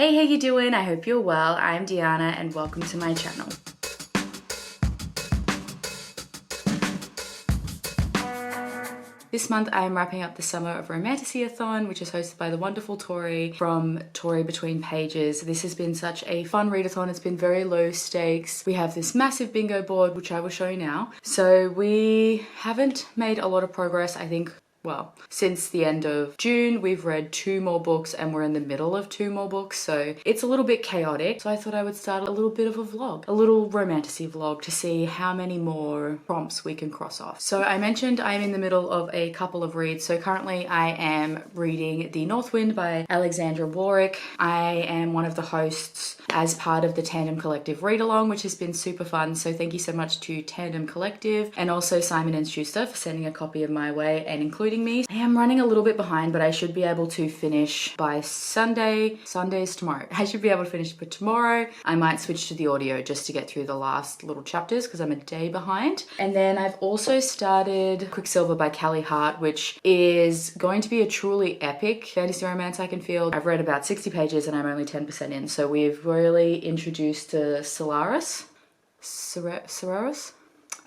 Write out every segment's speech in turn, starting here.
Hey, how you doing? I hope you're well. I'm Diana and welcome to my channel. This month I'm wrapping up the Summer Romantasy-athon, which is hosted by the wonderful Tori from Tori Between Pages. This has been such a fun readathon. It's been very low stakes. We have this massive bingo board, which I will show you now. So we haven't made a lot of progress, I think. Well, since the end of June, we've read 2 more books and we're in the middle of 2 more books, so it's a little bit chaotic. So I thought I would start a little bit of a vlog, a little romantasy vlog to see how many more prompts we can cross off. So I mentioned I'm in the middle of a couple of reads. So currently I am reading The North Wind by Alexandra Warwick. I am one of the hosts as part of the Tandem Collective read along, which has been super fun. So thank you so much to Tandem Collective and also Simon & Schuster for sending a copy of my way and including me. I am running a little bit behind, but I should be able to finish by Sunday. Sunday's tomorrow. I should be able to finish by tomorrow. I might switch to the audio just to get through the last little chapters because I'm a day behind. And then I've also started Quicksilver by Callie Hart, which is going to be a truly epic fantasy romance, I can feel. I've read about 60 pages and I'm only 10% in. So we've really introduced to Solaris. Solaris?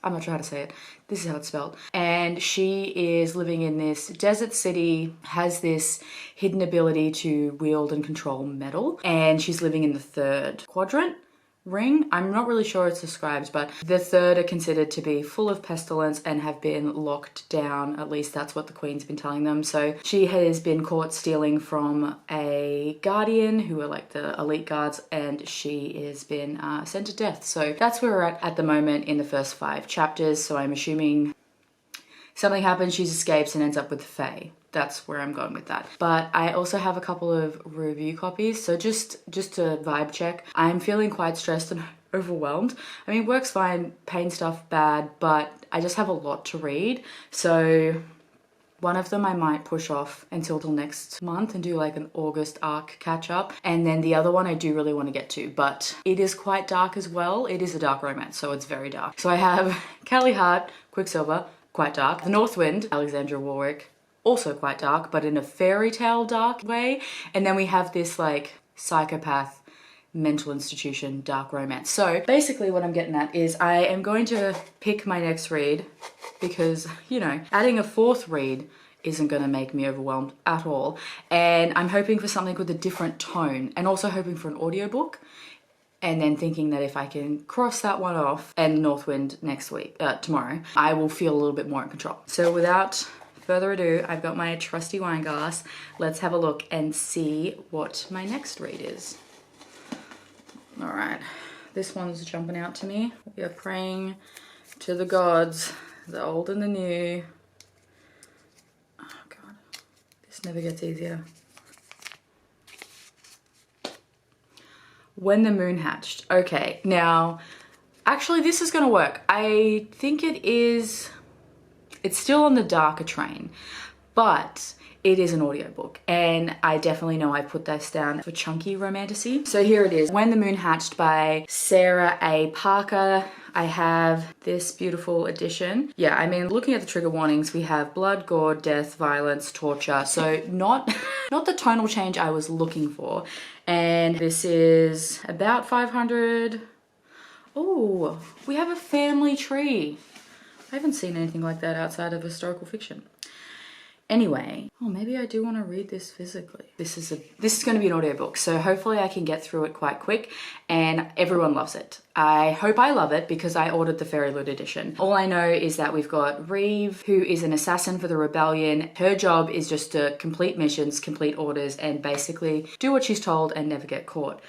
I'm not sure how to say it. This is how it's spelled. And she is living in this desert city, has this hidden ability to wield and control metal. And she's living in the 3rd quadrant ring. I'm not really sure it's described, but the 3rd are considered to be full of pestilence and have been locked down. At least that's what the Queen's been telling them. So she has been caught stealing from a guardian who are like the elite guards, and she has been sent to death. So that's where we're at the moment in the first 5 chapters. So I'm assuming something happens, she escapes and ends up with the Fae. That's where I'm going with that. But I also have a couple of review copies. So just to vibe check, I'm feeling quite stressed and overwhelmed. I mean, work's fine, pain stuff bad, but I just have a lot to read. So one of them I might push off until next month and do like an August arc catch up. And then the other one I do really want to get to, but it is quite dark as well. It is a dark romance, so it's very dark. So I have Callie Hart, Quicksilver, quite dark. The North Wind, Alexandra Warwick, also quite dark, but in a fairy tale dark way. And then we have this like psychopath mental institution dark romance. So basically what I'm getting at is I am going to pick my next read because, you know, adding a 4th read isn't going to make me overwhelmed at all. And I'm hoping for something with a different tone and also hoping for an audiobook. And then thinking that if I can cross that one off and Northwind next week, tomorrow, I will feel a little bit more in control. So without further ado, I've got my trusty wine glass. Let's have a look and see what my next read is. All right, this one's jumping out to me. We are praying to the gods, the old and the new. Oh God, this never gets easier. When the Moon Hatched. Okay, now, actually this is gonna work. I think it's still on the darker train, but it is an audiobook, and I definitely know I put this down for chunky romantasy. So here it is, When the Moon Hatched by Sarah A. Parker. I have this beautiful edition. Yeah, I mean, looking at the trigger warnings, we have blood, gore, death, violence, torture. So not the tonal change I was looking for. And this is about 500. Oh, we have a family tree. I haven't seen anything like that outside of historical fiction. Anyway, oh, maybe I do want to read this physically. This is going to be an audiobook, so hopefully I can get through it quite quick and everyone loves it. I hope I love it because I ordered the Fairy Loot edition. All I know is that we've got Reeve, who is an assassin for the rebellion. Her job is just to complete missions, complete orders, and basically do what she's told and never get caught.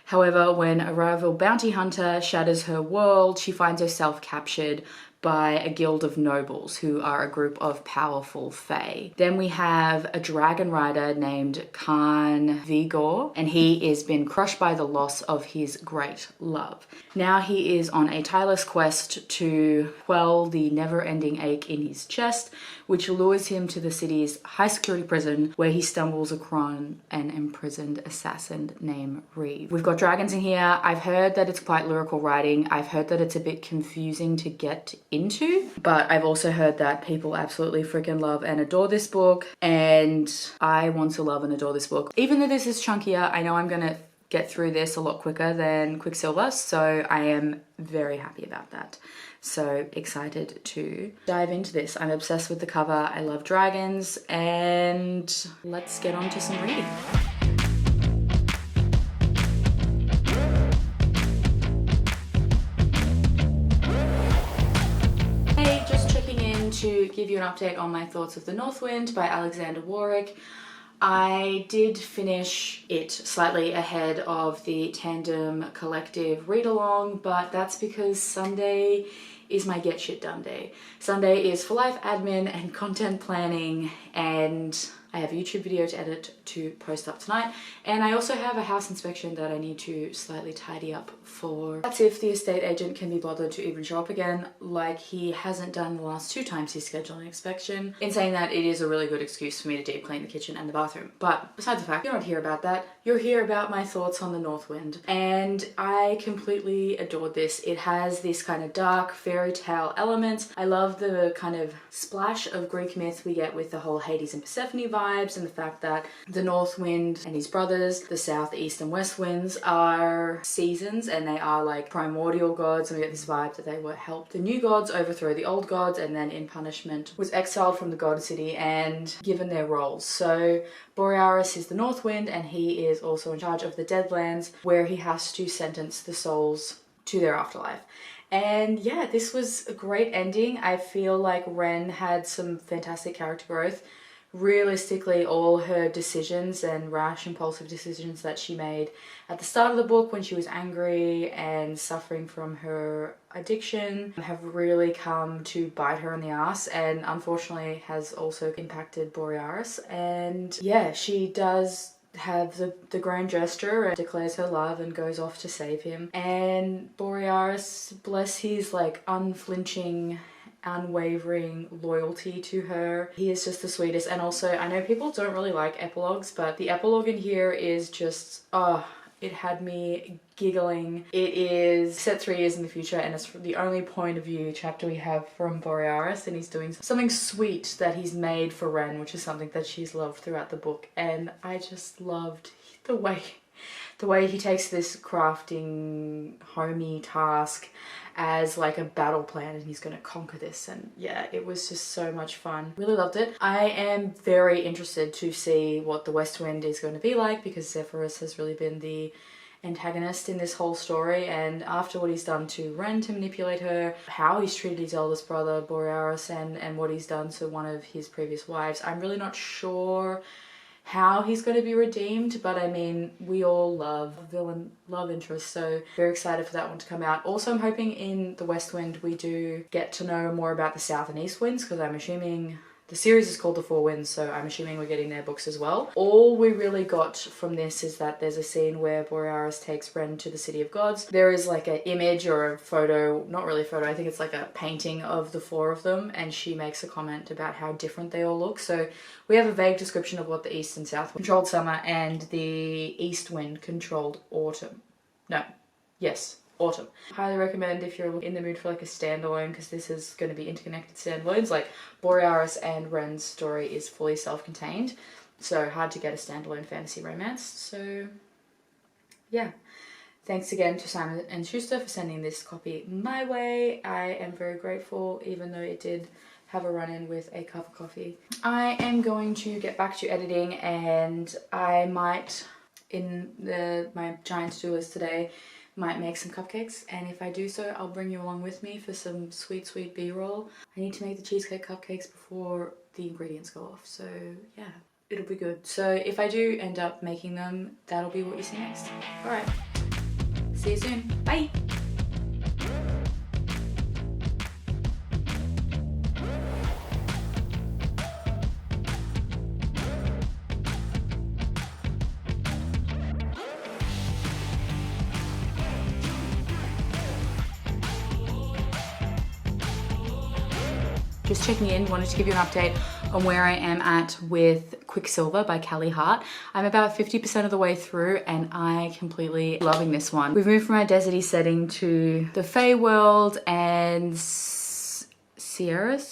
However, when a rival bounty hunter shatters her world, she finds herself captured by a guild of nobles who are a group of powerful fae. Then we have a dragon rider named Khan Vigor, and he has been crushed by the loss of his great love. Now he is on a tireless quest to quell the never-ending ache in his chest, which lures him to the city's high-security prison, where he stumbles upon an imprisoned assassin named Reeve. We've got dragons in here. I've heard that it's quite lyrical writing. I've heard that it's a bit confusing to get into, but I've also heard that people absolutely freaking love and adore this book, and I want to love and adore this book. Even though this is chunkier, I know I'm gonna get through this a lot quicker than Quicksilver, so I am very happy about that. So excited to dive into this. I'm obsessed with the cover, I love dragons, and let's get on to some reading. Hey, just checking in to give you an update on my thoughts of The North Wind by Alexander Warwick. I did finish it slightly ahead of the Tandem Collective read-along, but that's because Sunday is my get shit done day. Sunday is for life admin and content planning, and I have a YouTube video to edit to post up tonight, and I also have a house inspection that I need to slightly tidy up for. That's if the estate agent can be bothered to even show up again, like he hasn't done the last 2 times he's scheduled an inspection. In saying that, it is a really good excuse for me to deep clean the kitchen and the bathroom. But besides the fact, you're not here about that. You're here about my thoughts on The North Wind, and I completely adored this. It has this kind of dark fairy tale element. I love the kind of splash of Greek myth we get with the whole Hades and Persephone vibes, and the fact that the North Wind and his brothers, the South, East and West Winds, are seasons, and they are like primordial gods, and we get this vibe that they were helped the new gods overthrow the old gods, and then in punishment was exiled from the god city and given their roles. So Borealis is the North Wind, and he is also in charge of the Deadlands, where he has to sentence the souls to their afterlife. And yeah, this was a great ending. I feel like Ren had some fantastic character growth. Realistically, all her decisions and rash, impulsive decisions that she made at the start of the book when she was angry and suffering from her addiction have really come to bite her in the ass, and unfortunately has also impacted Borealis. And yeah, she does have the grand gesture and declares her love and goes off to save him. And Borealis, bless his like unflinching, unwavering loyalty to her, he is just the sweetest. And also, I know people don't really like epilogues, but the epilogue in here is just, oh, it had me giggling. It is set 3 years in the future, and it's the only point of view chapter we have from Borealis, and he's doing something sweet that he's made for Ren, which is something that she's loved throughout the book. And I just loved the way he takes this crafting homey task as like a battle plan, and he's going to conquer this. And yeah, it was just so much fun. Really loved it. I am very interested to see what the West Wind is going to be like, because Zephyrus has really been the antagonist in this whole story, and after what he's done to Ren to manipulate her, how he's treated his eldest brother Borealis, and what he's done to one of his previous wives, I'm really not sure how he's going to be redeemed. But I mean, we all love villain love interest, so very excited for that one to come out. Also, I'm hoping in the West Wind we do get to know more about the South and East Winds, because I'm assuming the series is called The Four Winds, so I'm assuming we're getting their books as well. All we really got from this is that there's a scene where Borealis takes Ren to the City of Gods. There is like an image or a photo, not really a photo, I think it's like a painting of the 4 of them, and she makes a comment about how different they all look. So we have a vague description of what the East and South controlled summer, and the East Wind controlled autumn. No, yes, autumn. Highly recommend if you're in the mood for like a standalone, because this is going to be interconnected standalones. Like Borealis and Ren's story is fully self-contained, so hard to get a standalone fantasy romance. So yeah, thanks again to Simon & Schuster for sending this copy my way. I am very grateful, even though it did have a run-in with a cup of coffee. I am going to get back to editing, and I might, in my giant to-do list today, might make some cupcakes, and if I do so, I'll bring you along with me for some sweet B-roll. I need to make the cheesecake cupcakes before the ingredients go off, so yeah, it'll be good. So if I do end up making them, that'll be what you see next. Alright, see you soon, bye! Just checking in, wanted to give you an update on where I am at with Quicksilver by Callie Hart. I'm about 50% of the way through, and I completely loving this one. We've moved from our deserty setting to the Fey world, and Sierras?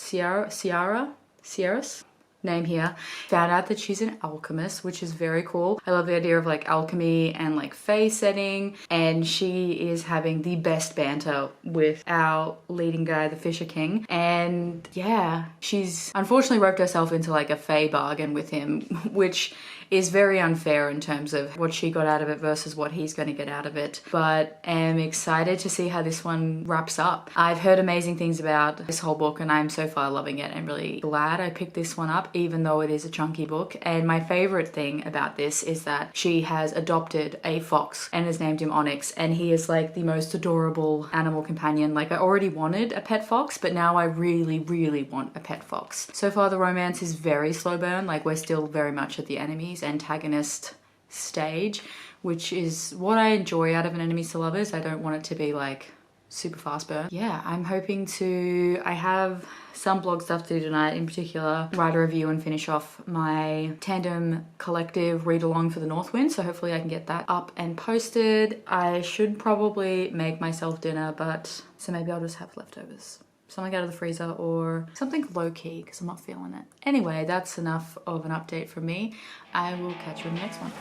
name here. Found out that she's an alchemist, which is very cool. I love the idea of like alchemy and like fae setting, and she is having the best banter with our leading guy, the Fisher King. And yeah, she's unfortunately roped herself into like a fae bargain with him, which is very unfair in terms of what she got out of it versus what he's going to get out of it. But am excited to see how this one wraps up. I've heard amazing things about this whole book and I'm so far loving it. I'm really glad I picked this one up, even though it is a chunky book. And my favorite thing about this is that she has adopted a fox and has named him Onyx, and he is like the most adorable animal companion. Like, I already wanted a pet fox, but now I really, really want a pet fox. So far the romance is very slow burn. Like, we're still very much at the enemies antagonist stage, which is what I enjoy out of an enemies to lovers. I don't want it to be like super fast burn. Yeah, I'm hoping to, I have some blog stuff to do tonight, in particular write a review and finish off my tandem collective read along for the Northwind, so hopefully I can get that up and posted. I should probably make myself dinner, but so maybe I'll just have leftovers, something out of the freezer or something low-key because I'm not feeling it. Anyway, that's enough of an update from me. I will catch you in the next one.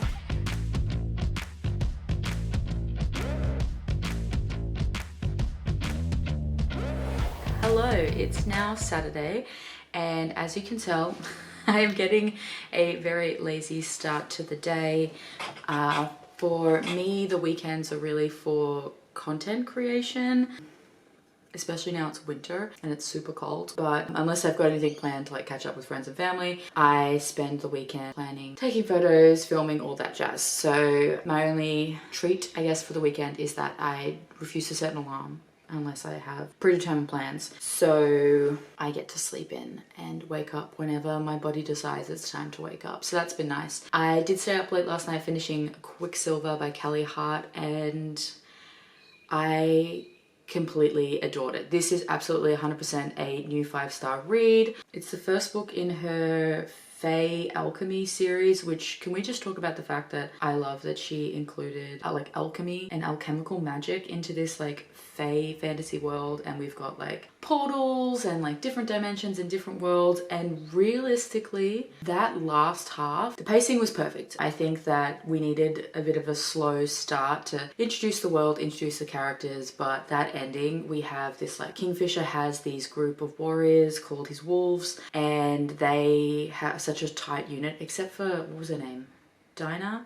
Hello, it's now Saturday, and as you can tell, I am getting a very lazy start to the day. For me, the weekends are really for content creation. Especially now it's winter and it's super cold, but unless I've got anything planned to like catch up with friends and family, I spend the weekend planning, taking photos, filming, all that jazz. So my only treat, I guess, for the weekend is that I refuse to set an alarm unless I have predetermined plans. So I get to sleep in and wake up whenever my body decides it's time to wake up. So that's been nice. I did stay up late last night finishing Quicksilver by Callie Hart, and I completely adored it. This is absolutely 100% a new 5-star read. It's the first book in her Fae Alchemy series, which, can we just talk about the fact that I love that she included like alchemy and alchemical magic into this like Fae fantasy world, and we've got like portals and like different dimensions and different worlds, and realistically that last half, the pacing was perfect. I think that we needed a bit of a slow start to introduce the world, introduce the characters, but that ending, we have this like Kingfisher has these group of warriors called his wolves, and they have such a tight unit, except for, what was her name? Dinah?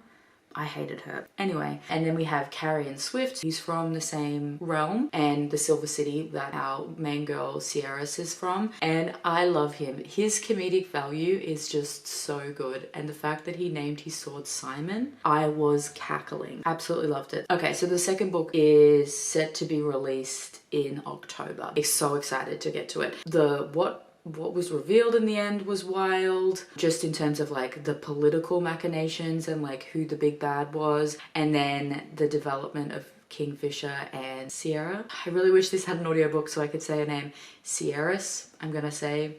I hated her. Anyway, and then we have Carrie and Swift. He's from the same realm and the Silver City that our main girl Sierras is from, and I love him. His comedic value is just so good, and the fact that he named his sword Simon, I was cackling. Absolutely loved it. Okay, so the second book is set to be released in October. I'm so excited to get to it. What was revealed in the end was wild, just in terms of like the political machinations and like who the big bad was, and then the development of Kingfisher and Sierra. I really wish this had an audiobook so I could say her name. Sierras, I'm gonna say,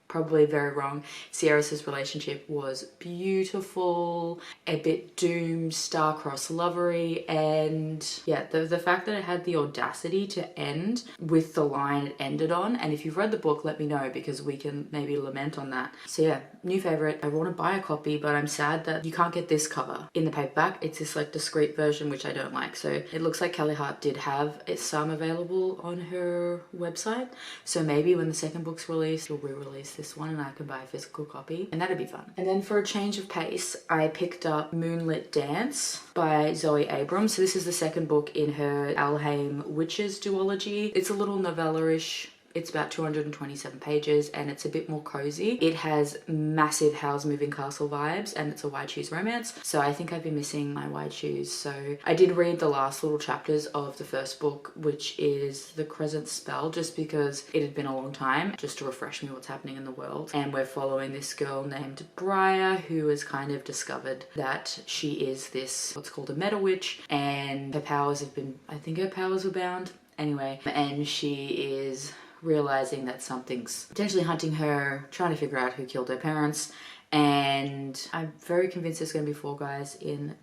probably very wrong. Sierra's relationship was beautiful, a bit doomed, star-crossed lovery, and yeah, the fact that it had the audacity to end with the line it ended on. And if you've read the book, let me know, because we can maybe lament on that. So yeah, new favorite. I want to buy a copy, but I'm sad that you can't get this cover in the paperback. It's this like discreet version, which I don't like. So it looks like Callie Hart did have some available on her website, so maybe when the second book's released, she'll re-release this one and I can buy a physical copy, and that'd be fun. And then for a change of pace, I picked up Moonlit Dance by Zoe Abrams. So this is the second book in her Alhaim Witches duology. It's a little novella-ish. It's about 227 pages and it's a bit more cozy. It has massive Howl's Moving Castle vibes, and it's a wide shoes romance. So I think I've been missing my wide shoes. So I did read the last little chapters of the first book, which is The Crescent Spell, just because it had been a long time, just to refresh me what's happening in the world. And we're following this girl named Briar, who has kind of discovered that she is this, what's called a meta witch, and her powers have been, I think her powers were bound. Anyway, and she is realizing that something's potentially hunting her, trying to figure out who killed her parents, and I'm very convinced there's going to be 4 guys in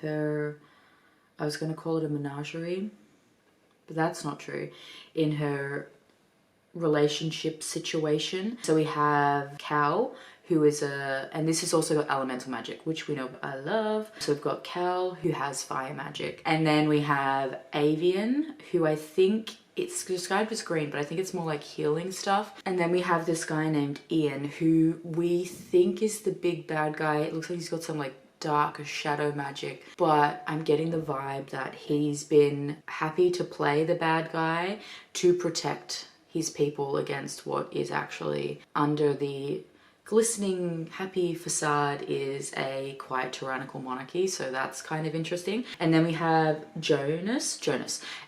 her, I was going to call it a menagerie, but that's not true, in her relationship situation. So we have Cal, who is and this has also got elemental magic, which we know I love. So we've got Cal, who has fire magic. And then we have Avian, who I think it's described as green, but I think it's more like healing stuff. And then we have this guy named Ian, who we think is the big bad guy. It looks like he's got some like dark shadow magic, but I'm getting the vibe that he's been happy to play the bad guy to protect his people against what is actually under the glistening happy facade is a quite tyrannical monarchy. So that's kind of interesting. And then we have Jonas,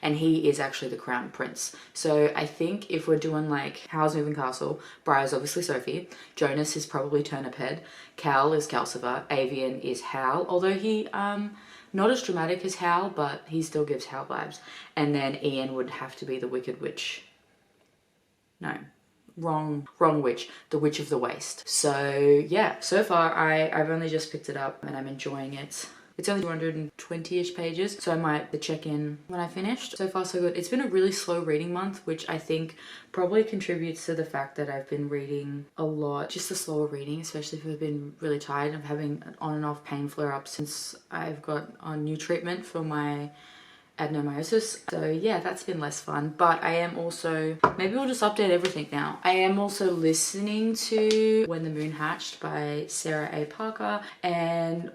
and he is actually the crown prince. So I think if we're doing like Howl's Moving Castle, Briar's obviously Sophie, Jonas is probably Turnip Head, Cal is Calcifer, Avian is Howl, although he not as dramatic as Howl, but he still gives Howl vibes. And then Ian would have to be the Wicked Witch. No. Wrong witch, the Witch of the Waste. So yeah, so far I've only just picked it up and I'm enjoying it. It's only 220-ish pages, so I might check in when I finished. So far so good. It's been a really slow reading month, which I think probably contributes to the fact that I've been reading a lot. Just a slower reading, especially if I've been really tired of having an on and off pain flare-up since I've got on new treatment for my adenomyosis. So yeah, that's been less fun, but I am also, maybe we'll just update everything now. I am also listening to When the Moon Hatched by Sarah A. Parker, and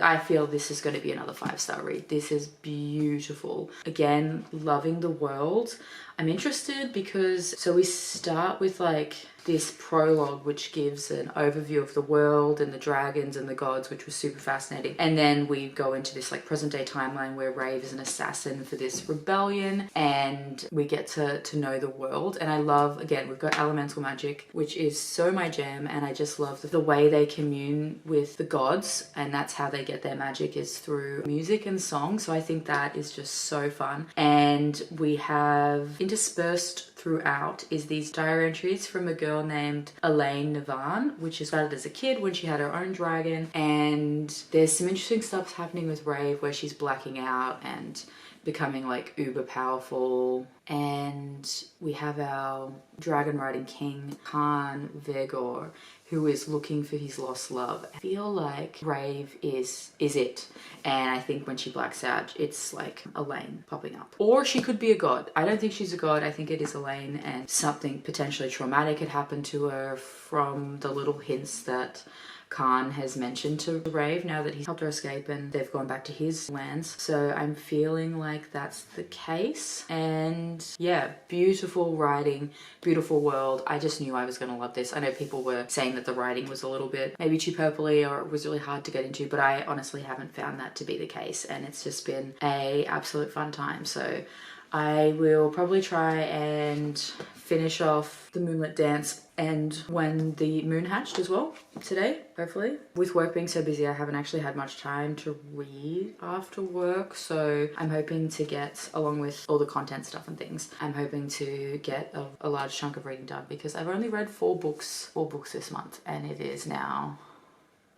I feel this is going to be another 5-star read. This is beautiful. Again, loving the world. I'm interested because, so we start with like this prologue which gives an overview of the world and the dragons and the gods, which was super fascinating. And then we go into this like present day timeline where Rave is an assassin for this rebellion, and we get to know the world. And I love, again, we've got elemental magic, which is so my jam, and I just love the way they commune with the gods, and that's how they get their magic, is through music and song. So I think that is just so fun. And we have interspersed throughout is these diary entries from a girl named Elaine Navan, which started as a kid when she had her own dragon. And there's some interesting stuff happening with Rave where she's blacking out and becoming like uber powerful. And we have our dragon riding king Khan Vegor, who is looking for his lost love. I feel like Rave is it. And I think when she blacks out, it's like Elaine popping up. Or she could be a god. I don't think she's a god. I think it is Elaine, and something potentially traumatic had happened to her from the little hints that Khan has mentioned to Rave now that he's helped her escape and they've gone back to his lands. So I'm feeling like that's the case. And yeah, beautiful writing, beautiful world. I just knew I was going to love this. I know people were saying that the writing was a little bit maybe too purpley or it was really hard to get into, but I honestly haven't found that to be the case, and it's just been a absolute fun time. So I will probably try and finish off the Moonlit Dance and When the Moon Hatched as well today, hopefully. With work being so busy, I haven't actually had much time to read after work, so I'm hoping to get, along with all the content stuff and things, I'm hoping to get a large chunk of reading done, because I've only read 4 books this month, and it is now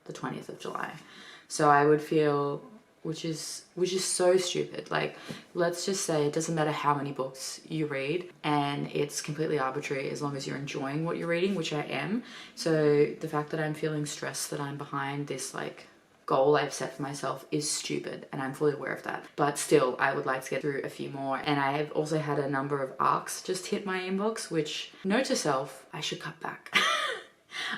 the 20th of July. So I would feel, which is so stupid. Like, let's just say it doesn't matter how many books you read, and it's completely arbitrary as long as you're enjoying what you're reading, which I am. So the fact that I'm feeling stressed that I'm behind this like goal I've set for myself is stupid, and I'm fully aware of that. But still, I would like to get through a few more. And I have also had a number of arcs just hit my inbox, which, note to self, I should cut back.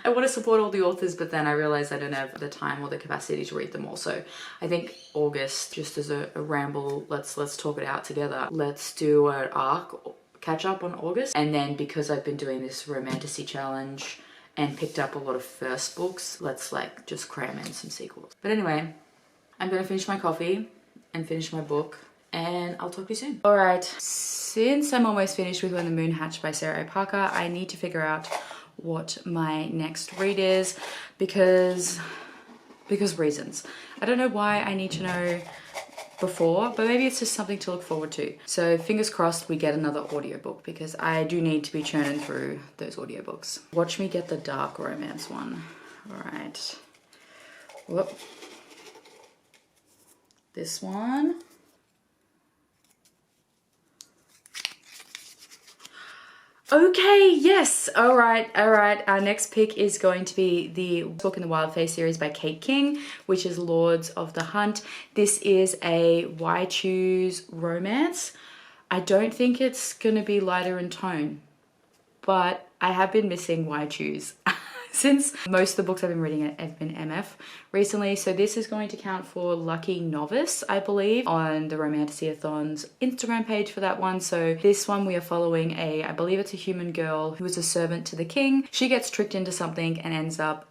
I want to support all the authors, but then I realized I don't have the time or the capacity to read them all. So I think August, just as a ramble, let's talk it out together. Let's do an arc catch up on August. And then because I've been doing this Romantasy challenge and picked up a lot of first books, let's like just cram in some sequels. But anyway, I'm going to finish my coffee and finish my book, and I'll talk to you soon. All right, since I'm almost finished with When the Moon Hatched by Sarah A. Parker, I need to figure out what my next read is, because reasons. I don't know why I need to know before, but maybe it's just something to look forward to. So fingers crossed we get another audiobook, because I do need to be churning through those audiobooks. Watch me get the dark romance one. All right. Whoop. This one. Okay, yes, all right. Our next pick is going to be the Book in the Wild Face series by Kate King, which is Lords of the Hunt. This is a Why Choose romance. I don't think it's gonna be lighter in tone, but I have been missing Why Choose since most of the books I've been reading have been MF recently. So this is going to count for Lucky Novice, I believe, on the Romantasy-athon's Instagram page for that one. So this one we are following I believe it's a human girl who is a servant to the king. She gets tricked into something and ends up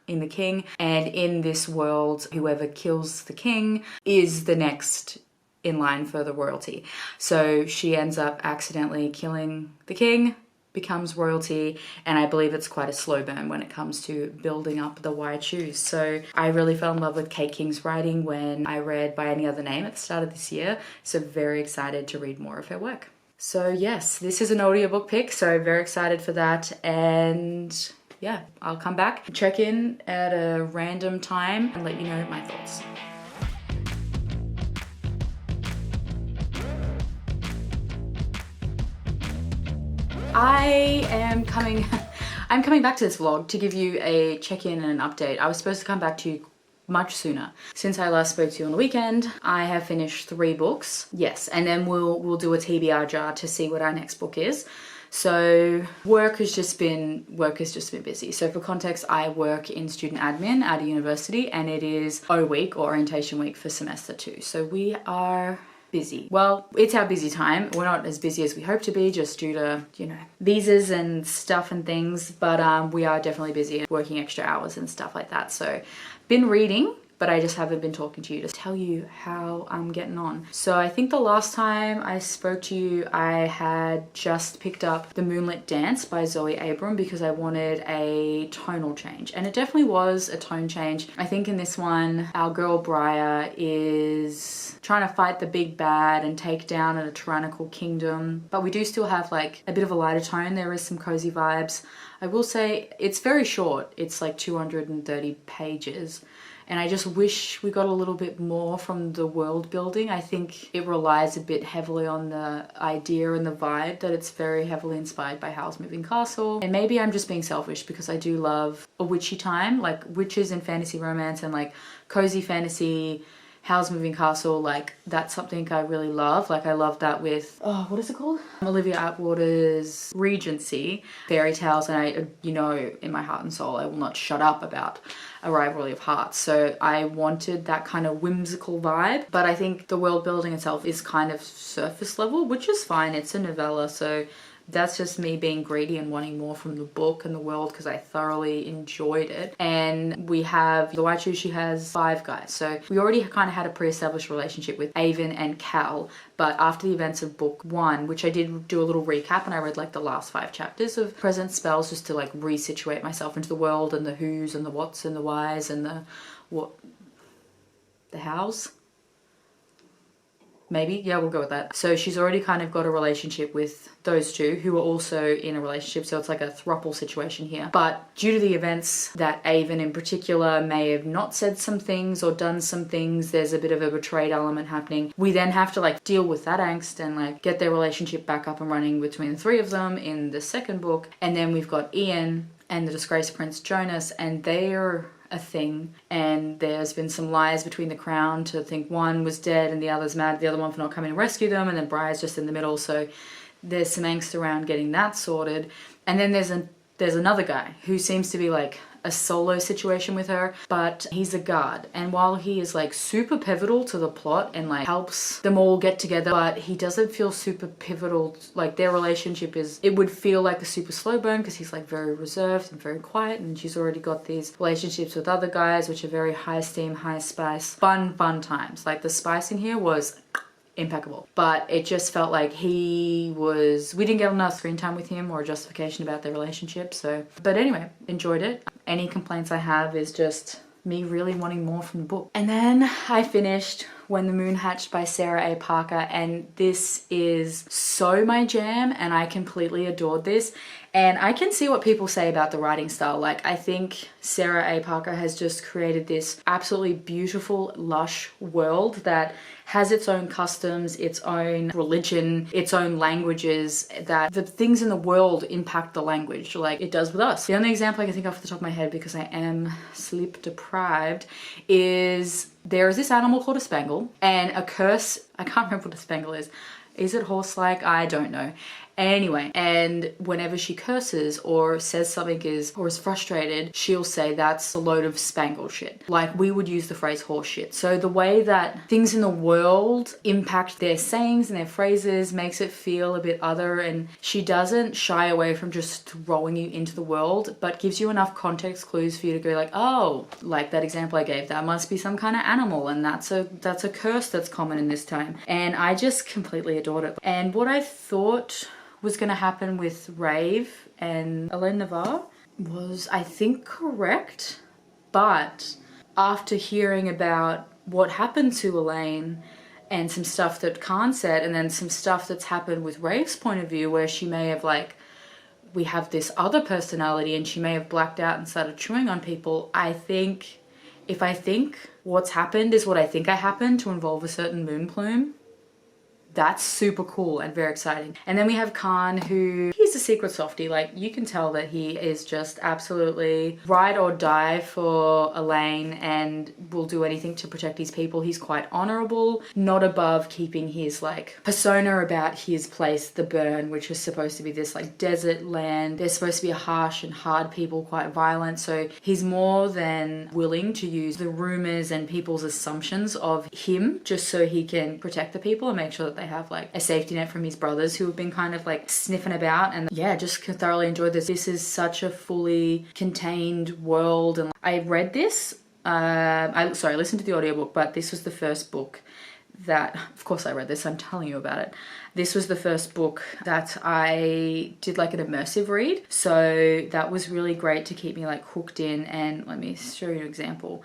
in the king. And in this world, whoever kills the king is the next in line for the royalty. So she ends up accidentally killing the king, becomes royalty, and I believe it's quite a slow burn when it comes to building up the Why Choose. So I really fell in love with Kate King's writing when I read By Any Other Name at the start of this year, so very excited to read more of her work. So yes, this is an audiobook pick, so very excited for that, and yeah, I'll come back, check in at a random time and let you know my thoughts. I'm coming back to this vlog to give you a check-in and an update. I was supposed to come back to you much sooner. Since I last spoke to you on the weekend, I have finished 3 books. Yes, and then we'll do a TBR jar to see what our next book is. So work has just been busy. So for context, I work in student admin at a university, and it is O week or orientation week for semester 2. So we are busy. Well, it's our busy time. We're not as busy as we hope to be just due to, you know, visas and stuff and things, but we are definitely busy working extra hours and stuff like that. So been reading, but I just haven't been talking to you to tell you how I'm getting on. So I think the last time I spoke to you, I had just picked up The Moonlit Dance by Zoe Abram because I wanted a tonal change. And it definitely was a tone change. I think in this one, our girl Briar is trying to fight the big bad and take down a tyrannical kingdom. But we do still have like a bit of a lighter tone. There is some cozy vibes. I will say it's very short. It's like 230 pages. And I just wish we got a little bit more from the world building. I think it relies a bit heavily on the idea and the vibe that it's very heavily inspired by Howl's Moving Castle. And maybe I'm just being selfish because I do love a witchy time, like witches in fantasy romance and like cozy fantasy, Howl's Moving Castle, like that's something I really love. Like I love that with, oh, what is it called? Olivia Atwater's Regency fairy tales, and I, you know, in my heart and soul, I will not shut up about A Rivalry of Hearts. So I wanted that kind of whimsical vibe, but I think the world building itself is kind of surface level, which is fine. It's a novella, so that's just me being greedy and wanting more from the book and the world because I thoroughly enjoyed it. And we have the Why Choose, she has 5 guys. So we already kind of had a pre-established relationship with Avon and Cal, but after the events of book 1, which I did do a little recap and I read like the last 5 chapters of Present Spells just to like resituate myself into the world and the who's and the what's and the why's and the how's. Maybe, yeah, we'll go with that. So she's already kind of got a relationship with those 2 who are also in a relationship, so it's like a throuple situation here. But due to the events that Avon in particular may have not said some things or done some things, there's a bit of a betrayed element happening. We then have to like deal with that angst and like get their relationship back up and running between the 3 of them in the second book. And then we've got Ian and the disgraced Prince Jonas, and they're a thing, and there's been some lies between the crown to think one was dead and the other's mad at the other one for not coming to rescue them, and then Briar's just in the middle, so there's some angst around getting that sorted. And then there's another guy who seems to be like a solo situation with her, but he's a guard, and while he is like super pivotal to the plot and like helps them all get together, but he doesn't feel super pivotal. Like their relationship is, it would feel like a super slow burn because he's like very reserved and very quiet, and she's already got these relationships with other guys which are very high steam, high spice, fun times. Like the spice in here was impeccable, but it just felt like we didn't get enough screen time with him or a justification about their relationship. So, but anyway, enjoyed it. Any complaints I have is just me really wanting more from the book. And then I finished When the Moon Hatched by Sarah A. Parker, and this is so my jam, and I completely adored this. And I can see what people say about the writing style. Like, I think Sarah A. Parker has just created this absolutely beautiful, lush world that has its own customs, its own religion, its own languages, that the things in the world impact the language like it does with us. The only example I can think of off the top of my head, because I am sleep deprived, is there is this animal called a spangle, and a curse, I can't remember what a spangle is. Is it horse-like? I don't know. Anyway, and whenever she curses or says something is frustrated, she'll say that's a load of spangle shit. Like, we would use the phrase horse shit. So the way that things in the world impact their sayings and their phrases makes it feel a bit other, and she doesn't shy away from just throwing you into the world, but gives you enough context clues for you to go like, oh, like that example I gave, that must be some kind of animal, and that's a curse that's common in this time. And I just completely adored it. And what I thought was going to happen with Rave and Elaine Navarre was, I think, correct. But after hearing about what happened to Elaine and some stuff that Khan said, and then some stuff that's happened with Rave's point of view, where she may have, like, we have this other personality and she may have blacked out and started chewing on people, I think if I think what's happened is what I think happened to involve a certain moon plume, that's super cool and very exciting. And then we have Khan, who, he's a secret softie. Like, you can tell that he is just absolutely ride or die for Elaine and will do anything to protect his people. He's quite honorable, not above keeping his like persona about his place, the Burn, which is supposed to be this like desert land. They're supposed to be a harsh and hard people, quite violent. So he's more than willing to use the rumors and people's assumptions of him just so he can protect the people and make sure that they have like a safety net from his brothers who have been kind of like sniffing about. And yeah, just thoroughly enjoyed this. This is such a fully contained world. And I read this, I listened to the audiobook, but this was the first book that, of course I read this, I'm telling you about it. This was the first book that I did like an immersive read. So that was really great to keep me like hooked in. And let me show you an example.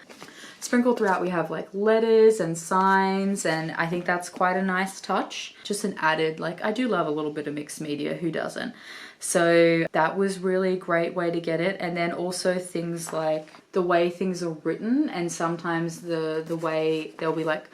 Sprinkled throughout we have like letters and signs, and I think that's quite a nice touch. Just an added, like, I do love a little bit of mixed media, who doesn't? So that was really a great way to get it. And then also things like the way things are written, and sometimes the way there'll be like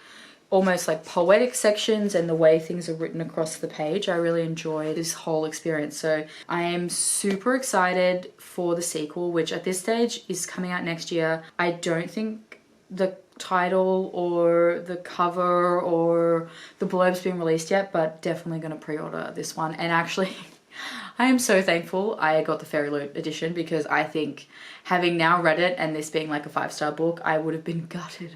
almost like poetic sections, and the way things are written across the page. I really enjoyed this whole experience. So I am super excited for the sequel, which at this stage is coming out next year. I don't think the title or the cover or the blurb's been released yet, but definitely going to pre-order this one. And actually I am so thankful I got the Fairy Loot edition, because I think having now read it and this being like a 5-star book, I would have been gutted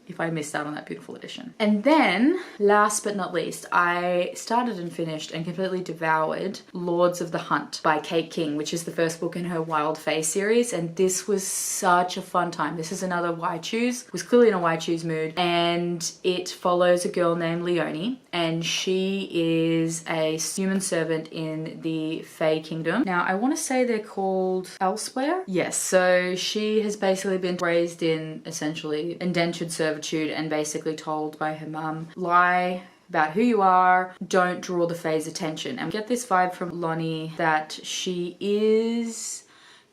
if I missed out on that beautiful edition. And then, last but not least, I started and finished and completely devoured Lords of the Hunt by Kate King, which is the first book in her Wild Fae series, and this was such a fun time. This is another Why Choose, was clearly in a Why Choose mood, and it follows a girl named Leonie, and she is a human servant in the Fae Kingdom. Now, I want to say they're called Elsewhere. Yes, so she has basically been raised in essentially indentured servitude and basically told by her mum, lie about who you are, don't draw the Fae's attention. And we get this vibe from Lonnie that she is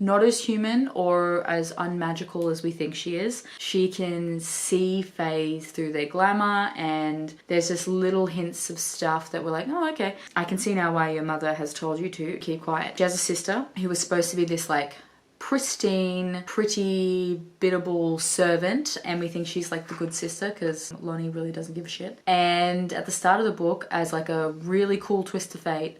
not as human or as unmagical as we think she is. She can see Faes through their glamour, and there's just little hints of stuff that we're like, oh, okay. I can see now why your mother has told you to keep quiet. She has a sister who was supposed to be this like pristine, pretty, biddable servant, and we think she's like the good sister because Lonnie really doesn't give a shit. And at the start of the book, as like a really cool twist of fate,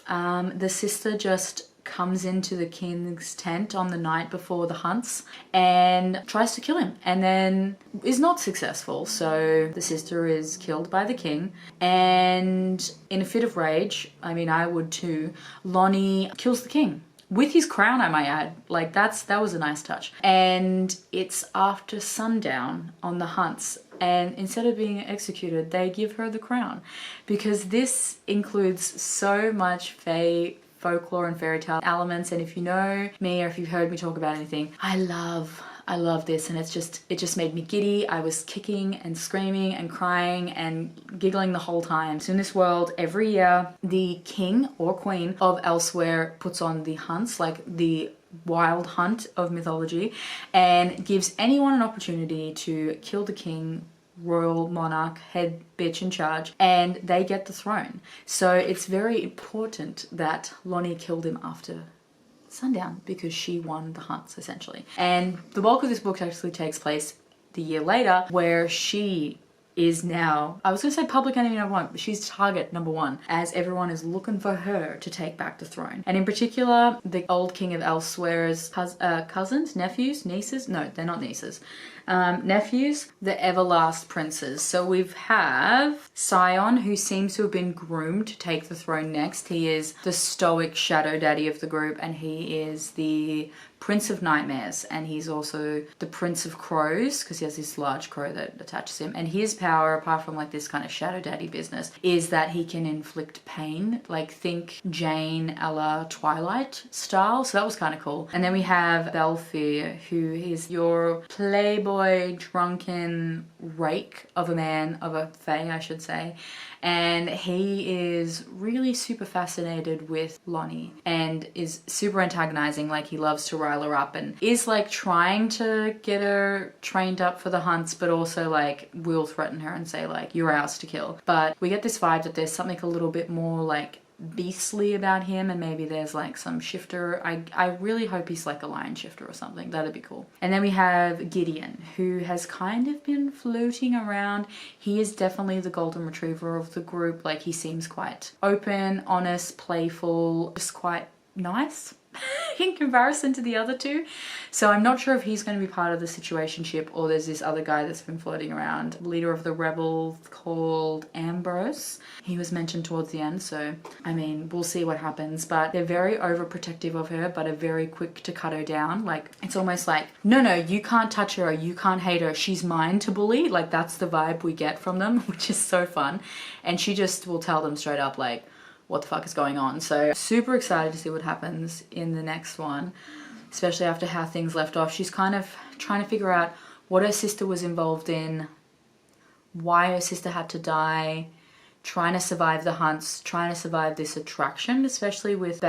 the sister just comes into the king's tent on the night before the hunts and tries to kill him, and then is not successful. So the sister is killed by the king, and in a fit of rage, I mean I would too, Lonnie kills the king. With his crown, I might add. Like, that was a nice touch. And it's after sundown on the hunts, and instead of being executed, they give her the crown. Because this includes so much Fae folklore and fairy tale elements, and if you know me or if you've heard me talk about anything, I love I love this, and it just made me giddy. I was kicking and screaming and crying and giggling the whole time. So in this world, every year, the king or queen of Elsewhere puts on the hunts, like the wild hunt of mythology, and gives anyone an opportunity to kill the king, royal monarch, head bitch in charge, and they get the throne. So it's very important that Lonnie killed him after sundown because she won the hunts essentially. And the bulk of this book actually takes place the year later, where she is now, I was gonna say public enemy number one, but she's target number one, as everyone is looking for her to take back the throne. And in particular, the old king of Elsewhere's cousins, nephews, nieces, no, they're not nieces, nephews, the Everlast princes. So we have Scion, who seems to have been groomed to take the throne next. He is the stoic shadow daddy of the group, and he is the Prince of Nightmares, and he's also the Prince of Crows because he has this large crow that attaches him. And his power, apart from like this kind of shadow daddy business, is that he can inflict pain, like think Jane a la Twilight style. So that was kind of cool. And then we have Belfier, who is your playboy drunken rake of a man, of a fae I should say, and he is really super fascinated with Lonnie and is super antagonizing. Like he loves to rile her up and is like trying to get her trained up for the hunts, but also like will threaten her and say like, you're ours to kill. But we get this vibe that there's something a little bit more like beastly about him, and maybe there's like some shifter. I really hope he's like a lion shifter or something. That'd be cool. And then we have Gideon, who has kind of been floating around. He is definitely the golden retriever of the group. Like he seems quite open, honest, playful, just quite nice in comparison to the other two. So I'm not sure if he's going to be part of the situationship, or there's this other guy that's been floating around, leader of the rebels called Ambrose. He was mentioned towards the end, so I mean, we'll see what happens. But they're very overprotective of her, but are very quick to cut her down. Like it's almost like, no, you can't touch her, or you can't hate her, she's mine to bully. Like that's the vibe we get from them, which is so fun. And she just will tell them straight up like, what the fuck is going on? So super excited to see what happens in the next one, especially after how things left off. She's kind of trying to figure out what her sister was involved in, why her sister had to die, trying to survive the hunts, trying to survive this attraction, especially with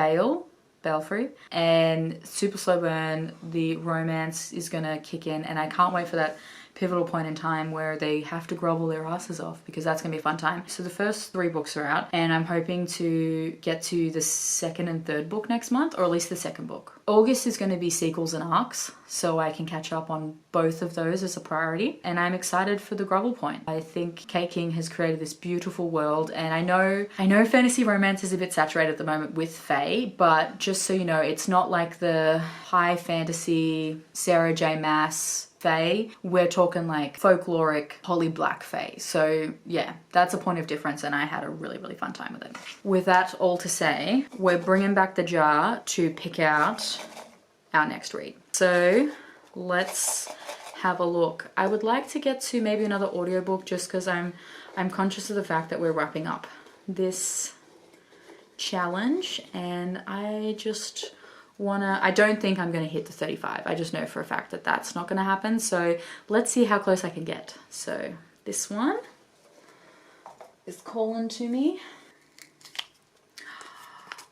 Belfry, and super slow burn. The romance is gonna kick in, and I can't wait for that pivotal point in time where they have to grovel their asses off, because that's gonna be a fun time. So the first 3 books are out, and I'm hoping to get to the 2nd and 3rd book next month, or at least the 2nd book. August is going to be sequels and arcs, so I can catch up on both of those as a priority, and I'm excited for the grovel point. I think Kate King has created this beautiful world, and I know fantasy romance is a bit saturated at the moment with fae, but just so you know, it's not like the high fantasy Sarah J Maas fae. We're talking like folkloric Holly Black fae. So yeah, that's a point of difference, and I had a really, really fun time with it. With that all to say, we're bringing back the jar to pick out our next read. So let's have a look. I would like to get to maybe another audiobook, just because I'm conscious of the fact that we're wrapping up this challenge, and I don't think I'm gonna hit the 35. I just know for a fact that that's not gonna happen. So let's see how close I can get. So this one is calling to me.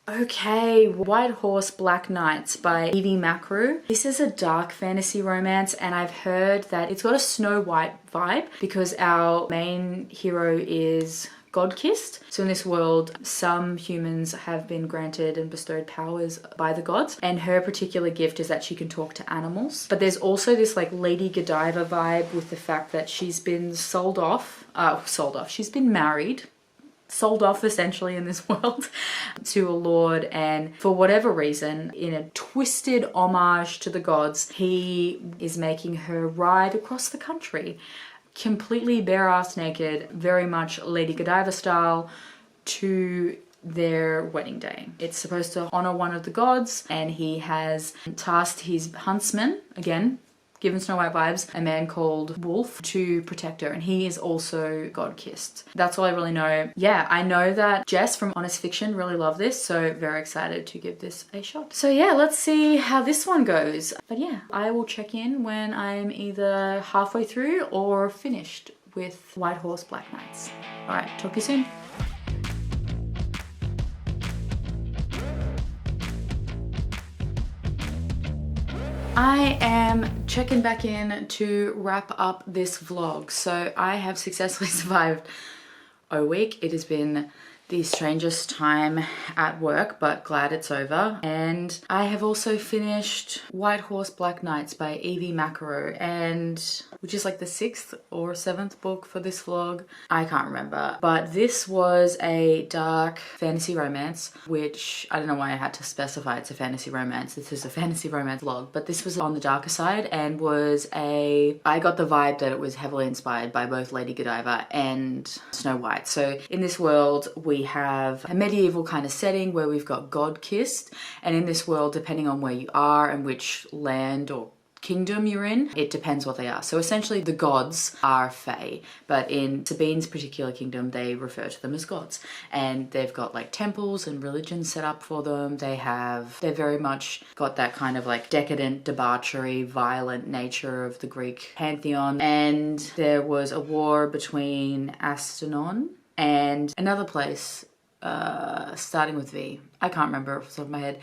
Okay, White Horse Black Nights by Evie Macru. This is a dark fantasy romance, and I've heard that it's got a Snow White vibe because our main hero is God-kissed. So in this world, some humans have been granted and bestowed powers by the gods, and her particular gift is that she can talk to animals. But there's also this like Lady Godiva vibe with the fact that she's been she's been married, sold off essentially in this world to a lord, and for whatever reason, in a twisted homage to the gods, he is making her ride across the country completely bare-ass naked, very much Lady Godiva style, to their wedding day. It's supposed to honor one of the gods, and he has tasked his huntsman, again given Snow White vibes, a man called Wolf to protect her, and he is also God-kissed. That's all I really know. Yeah, I know that Jess from Honest Fiction really loved this, so very excited to give this a shot. So yeah, let's see how this one goes. But yeah, I will check in when I'm either halfway through or finished with White Horse Black Knights. All right, talk to you soon. I am checking back in to wrap up this vlog. So I have successfully survived a week. It has been the strangest time at work, but glad it's over. And I have also finished White Horse Black Knights by Evie Macaro, and which is like the 6th or 7th book for this vlog. I can't remember, but this was a dark fantasy romance, which I don't know why I had to specify it's a fantasy romance. This is a fantasy romance vlog, but this was on the darker side and was I got the vibe that it was heavily inspired by both Lady Godiva and Snow White. So in this world, we have a medieval kind of setting where we've got God-kissed, and in this world, depending on where you are and which land or kingdom you're in, it depends what they are. So essentially the gods are fae, but in Sabine's particular kingdom, they refer to them as gods, and they've got like temples and religion set up for them. They're very much got that kind of like decadent, debauchery, violent nature of the Greek pantheon. And there was a war between Astenon and another place starting with V. I can't remember off the top of my head.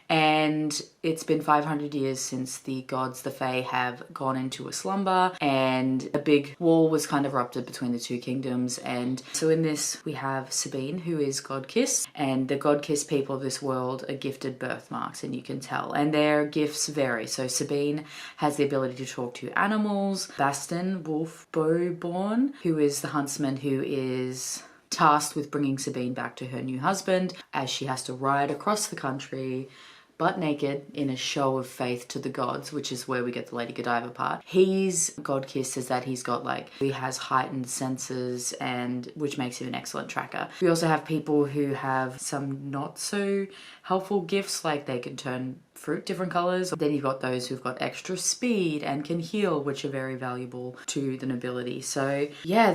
And it's been 500 years since the gods, the Fae, have gone into a slumber, and a big war was kind of erupted between the two kingdoms. And so in this, we have Sabine, who is God-kissed, and the God-kissed people of this world are gifted birthmarks, and you can tell. And their gifts vary. So Sabine has the ability to talk to animals. Baston, Wolf Bowborn, who is the huntsman who is tasked with bringing Sabine back to her new husband, as she has to ride across the country butt naked in a show of faith to the gods, which is where we get the Lady Godiva part. He's God-kissed as that he has heightened senses, and which makes him an excellent tracker. We also have people who have some not so helpful gifts, like they can turn fruit different colors. Then you've got those who've got extra speed and can heal, which are very valuable to the nobility. So yeah,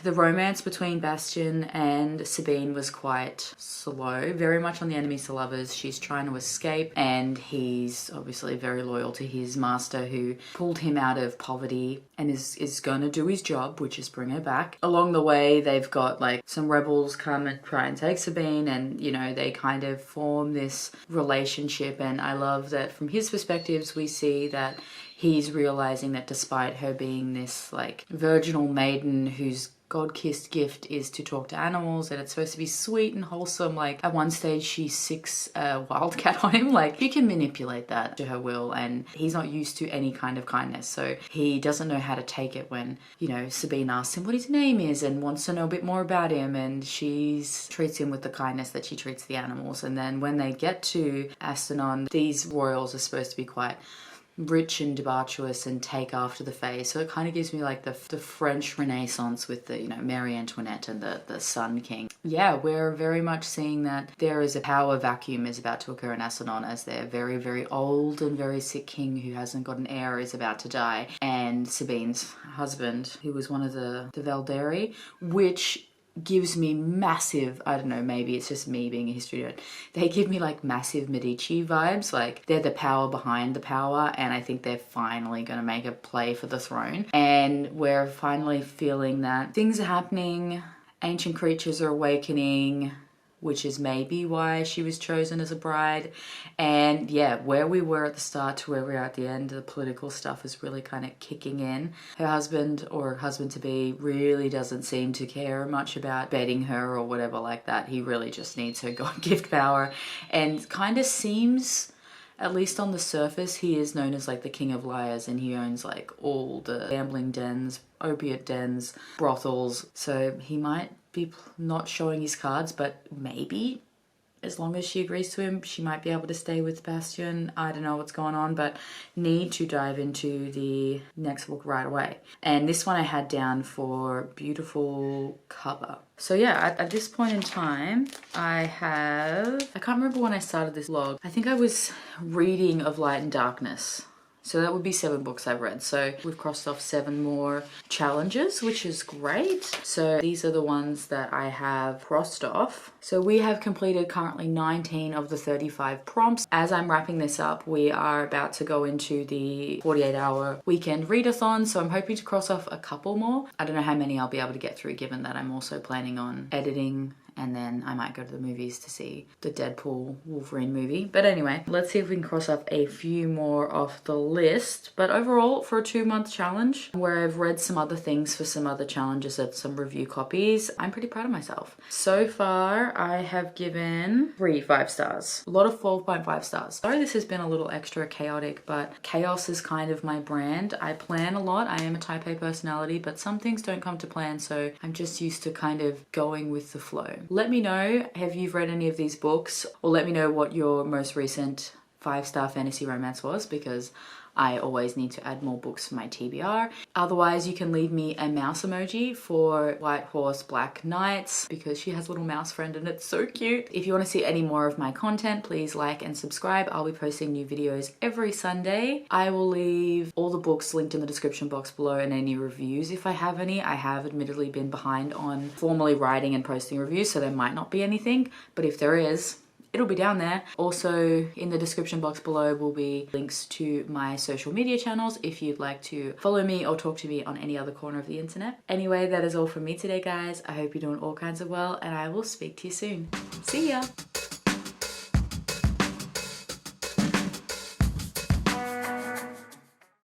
the romance between Bastion and Sabine was quite slow, very much on the enemies to lovers. She's trying to escape, and he's obviously very loyal to his master, who pulled him out of poverty and is gonna do his job, which is bring her back. Along the way, they've got like some rebels come and try and take Sabine, and you know, they kind of form this relationship. And I love that from his perspectives, we see that he's realizing that despite her being this like virginal maiden whose God-kissed gift is to talk to animals, and it's supposed to be sweet and wholesome. Like at one stage she sicks a wildcat on him. Like she can manipulate that to her will, and he's not used to any kind of kindness, so he doesn't know how to take it when, you know, Sabine asks him what his name is and wants to know a bit more about him, and she treats him with the kindness that she treats the animals. And then when they get to Astenon, these royals are supposed to be quite rich and debaucherous and take after the Fae. So it kind of gives me like the French Renaissance with the, you know, Marie Antoinette and the Sun King. Yeah, we're very much seeing that there is a power vacuum is about to occur in Astenon, as their very, very old and very sick king who hasn't got an heir is about to die. And Sabine's husband, who was one of the Valderi, which gives me massive, I don't know, maybe it's just me being a history nerd, they give me like massive Medici vibes. Like they're the power behind the power, and I think they're finally going to make a play for the throne. And we're finally feeling that things are happening, ancient creatures are awakening, which is maybe why she was chosen as a bride. And yeah, where we were at the start to where we are at the end, the political stuff is really kind of kicking in. Her husband, or husband-to-be, really doesn't seem to care much about bedding her or whatever like that. He really just needs her God-gift power, and kind of seems, at least on the surface, he is known as like the king of liars, and he owns like all the gambling dens, opiate dens, brothels. So he might be not showing his cards, but maybe as long as she agrees to him, she might be able to stay with Bastion. I don't know what's going on, but need to dive into the next book right away. And this one I had down for beautiful cover. So yeah, at this point in time, I can't remember when I started this vlog. I think I was reading Of Light and Darkness. So that would be 7 books I've read. So we've crossed off 7 more challenges, which is great. So these are the ones that I have crossed off. So we have completed currently 19 of the 35 prompts. As I'm wrapping this up, we are about to go into the 48-hour weekend readathon. So I'm hoping to cross off a couple more. I don't know how many I'll be able to get through, given that I'm also planning on editing, and then I might go to the movies to see the Deadpool Wolverine movie. But anyway, let's see if we can cross off a few more off the list. But overall, for a 2-month challenge, where I've read some other things for some other challenges at some review copies, I'm pretty proud of myself. So far, I have given 3 5 stars. A lot of 4.5 stars. Sorry this has been a little extra chaotic, but chaos is kind of my brand. I plan a lot. I am a type A personality, but some things don't come to plan, so I'm just used to kind of going with the flow. Let me know, have you read any of these books, or let me know what your most recent 5-star fantasy romance was, because I always need to add more books for my TBR. Otherwise, you can leave me a mouse emoji for White Horse Black Knights, because she has a little mouse friend and it's so cute. If you want to see any more of my content, please like and subscribe. I'll be posting new videos every Sunday. I will leave all the books linked in the description box below, and any reviews if I have any. I have admittedly been behind on formally writing and posting reviews, so there might not be anything, but if there is, it'll be down there. Also, in the description box below will be links to my social media channels if you'd like to follow me or talk to me on any other corner of the internet. Anyway, that is all from me today, guys. I hope you're doing all kinds of well, and I will speak to you soon. See ya!